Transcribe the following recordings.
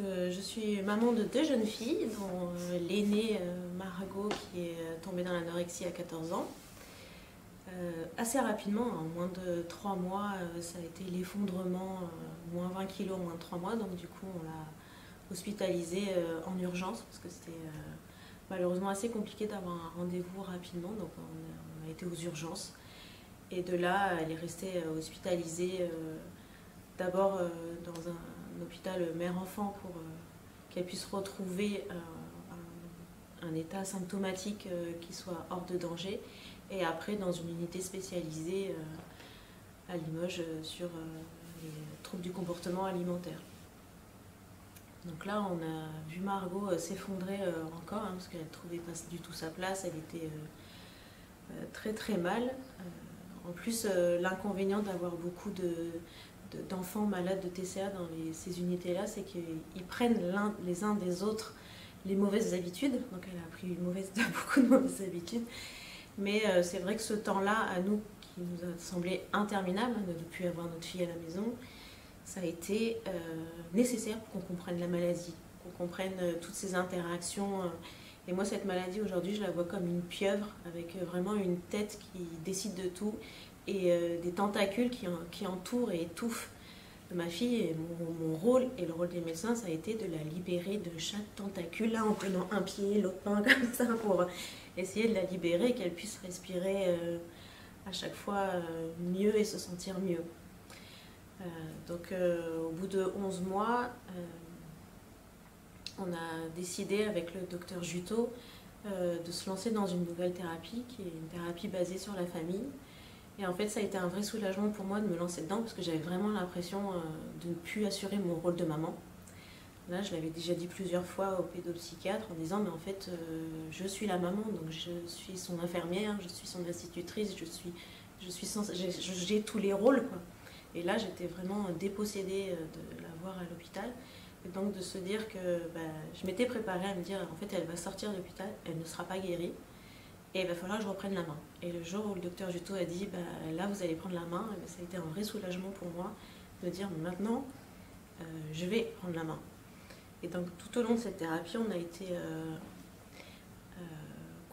Je suis maman de 2 jeunes filles, dont l'aînée Margot qui est tombée dans l'anorexie à 14 ans. Assez rapidement, en moins de 3 mois, ça a été l'effondrement, moins 20 kilos en moins de 3 mois. Donc du coup, on l'a hospitalisée en urgence parce que c'était malheureusement assez compliqué d'avoir un rendez-vous rapidement. Donc on a été aux urgences. Et de là, elle est restée hospitalisée d'abord dans un hôpital mère-enfant pour qu'elle puisse retrouver un état symptomatique qui soit hors de danger, et après dans une unité spécialisée à Limoges sur les troubles du comportement alimentaire. Donc là, on a vu Margot s'effondrer encore, hein, parce qu'elle ne trouvait pas du tout sa place, elle était très très mal. En plus, l'inconvénient d'avoir beaucoup d'enfants malades de TCA dans ces unités-là, c'est qu'ils prennent les uns des autres les mauvaises habitudes. Donc elle a appris beaucoup de mauvaises habitudes. Mais c'est vrai que ce temps-là, à nous, qui nous a semblé interminable, de ne plus avoir notre fille à la maison, ça a été nécessaire pour qu'on comprenne la maladie, qu'on comprenne toutes ces interactions. Et moi, cette maladie, aujourd'hui, je la vois comme une pieuvre, avec vraiment une tête qui décide de tout, et des tentacules qui entourent et étouffent ma fille. Et mon rôle, et le rôle des médecins, ça a été de la libérer de chaque tentacule, là, en prenant un pied, l'autre main, comme ça, pour essayer de la libérer, et qu'elle puisse respirer à chaque fois mieux et se sentir mieux. Donc, au bout de 11 mois, on a décidé avec le docteur Juteau de se lancer dans une nouvelle thérapie, qui est une thérapie basée sur la famille. Et en fait, ça a été un vrai soulagement pour moi de me lancer dedans, parce que j'avais vraiment l'impression de ne plus assurer mon rôle de maman. Là, je l'avais déjà dit plusieurs fois au pédopsychiatre en disant, mais en fait, je suis la maman, donc je suis son infirmière, je suis son institutrice, j'ai tous les rôles, quoi. Et là, j'étais vraiment dépossédée de la voir à l'hôpital. Et donc de se dire que je m'étais préparée à me dire, en fait, elle va sortir de l'hôpital, elle ne sera pas guérie, et il va falloir que je reprenne la main. Et le jour où le docteur Juteau a dit, là, vous allez prendre la main, ça a été un vrai soulagement pour moi de dire, maintenant, je vais prendre la main. Et donc tout au long de cette thérapie, on a été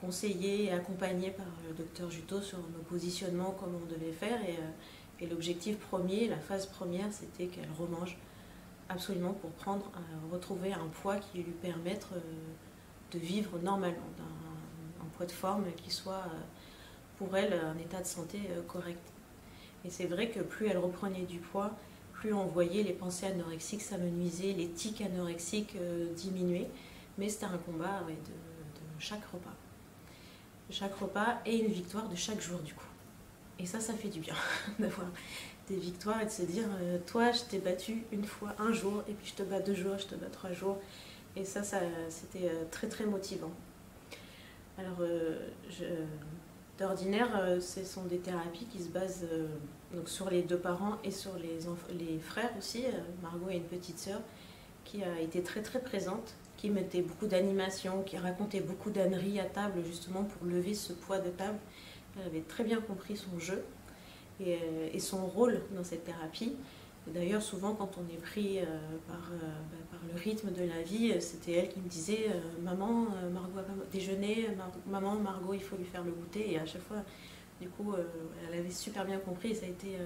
conseillés et accompagnés par le docteur Juteau sur nos positionnements, comment on devait faire. Et l'objectif premier, la phase première, c'était qu'elle remange absolument pour retrouver un poids qui lui permette de vivre normalement, un poids de forme qui soit pour elle un état de santé correct. Et c'est vrai que plus elle reprenait du poids, plus on voyait les pensées anorexiques s'amenuiser, les tics anorexiques diminuer. Mais c'était un combat de chaque repas. De chaque repas, et une victoire de chaque jour du coup. Et ça fait du bien d'avoir des victoires et de se dire, toi, je t'ai battu une fois, un jour, et puis je te bats 2 jours, je te bats 3 jours. Et ça c'était très très motivant. Alors, d'ordinaire, ce sont des thérapies qui se basent donc sur les 2 parents et sur les frères aussi. Margot a une petite sœur qui a été très très présente, qui mettait beaucoup d'animation, qui racontait beaucoup d'âneries à table justement pour lever ce poids de table. Elle avait très bien compris son jeu et son rôle dans cette thérapie. D'ailleurs, souvent, quand on est pris par le rythme de la vie, c'était elle qui me disait « Maman, Margot va déjeuner, maman, Margot, il faut lui faire le goûter ». Et à chaque fois, du coup, elle avait super bien compris, et ça a été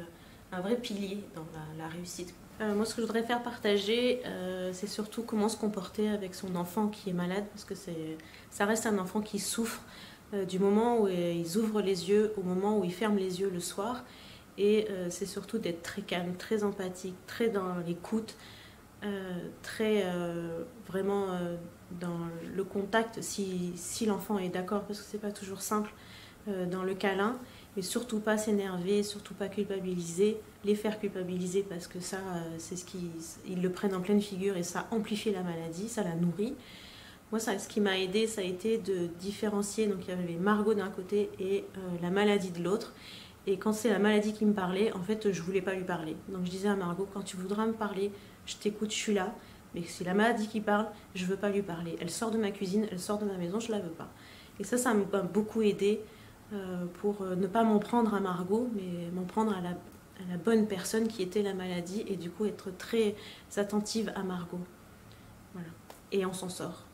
un vrai pilier dans la réussite. Moi, ce que je voudrais faire partager, c'est surtout comment se comporter avec son enfant qui est malade, parce que ça reste un enfant qui souffre du moment où ils ouvrent les yeux au moment où ils ferment les yeux le soir. Et c'est surtout d'être très calme, très empathique, très dans l'écoute, très vraiment dans le contact si l'enfant est d'accord, parce que c'est pas toujours simple, dans le câlin, mais surtout pas s'énerver, surtout pas culpabiliser, les faire culpabiliser, parce que ça, c'est ils le prennent en pleine figure et ça amplifie la maladie, ça la nourrit. Moi, ce qui m'a aidé, ça a été de différencier, donc il y avait Margot d'un côté et la maladie de l'autre. Et quand c'est la maladie qui me parlait, en fait, je ne voulais pas lui parler. Donc je disais à Margot, quand tu voudras me parler, je t'écoute, je suis là. Mais c'est la maladie qui parle, je ne veux pas lui parler. Elle sort de ma cuisine, elle sort de ma maison, je ne la veux pas. Et ça m'a beaucoup aidé pour ne pas m'en prendre à Margot, mais m'en prendre à la bonne personne qui était la maladie, et du coup être très attentive à Margot. Voilà. Et on s'en sort.